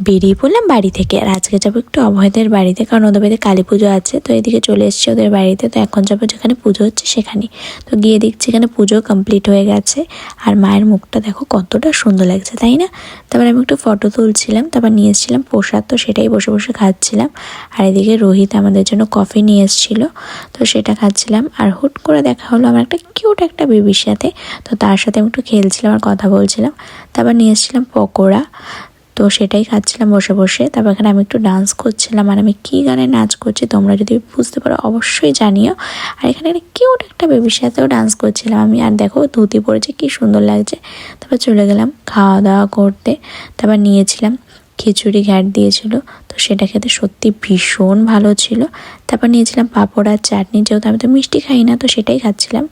বেরিয়ে পড়লাম বাড়ি থেকে। আর আজকে যাবো একটু অভয়দের বাড়িতে, কারণ ওদের বাড়িতে কালী পুজো আছে। তো এদিকে চলে এসেছি ওদের বাড়িতে। তো এখন যাবো যেখানে পুজো হচ্ছে সেখানে। তো গিয়ে দেখছি এখানে পুজো কমপ্লিট হয়ে গেছে। আর মায়ের মুখটা দেখো কতটা সুন্দর লাগছে, তাই না? তারপর আমি একটু ফটো তুলছিলাম, তারপর নিয়ে এসেছিলাম প্রসাদ। তো সেটাই বসে বসে খাচ্ছিলাম। আর এদিকে রোহিত আমাদের জন্য কফি নিয়ে এসেছিলো, তো সেটা খাচ্ছিলাম। আর হুট করে দেখা হলো আমার একটা কিউট একটা বেবির সাথে। তো তার সাথে আমি একটু খেলছিলাম আর কথা বলছিলাম। তারপর নিয়ে এসেছিলাম পকোড়া, তো সেটাই খাচ্ছিলাম বসে বসে। তারপর এখানে আমি একটু ডান্স করছিলাম। আর আমি কী গানে নাচ করছি তোমরা যদি বুঝতে পারো অবশ্যই জানিও। আর এখানে একটা কিউট একটা বেবির সাথেও ডান্স করছিলাম আমি। আর দেখো ধুতি পরেছে, কী সুন্দর লাগছে। তারপর চলে গেলাম খাওয়া দাওয়া করতে। তারপর নিয়েছিলাম খিচুড়ি, ঘ্যাট দিয়েছিল, তো সেটা খেতে সত্যি ভীষণ ভালো ছিল। তারপর নিয়েছিলাম পাঁপড় আর চাটনি, যেহেতু আমি তো মিষ্টি খাই না, তো সেটাই খাচ্ছিলাম।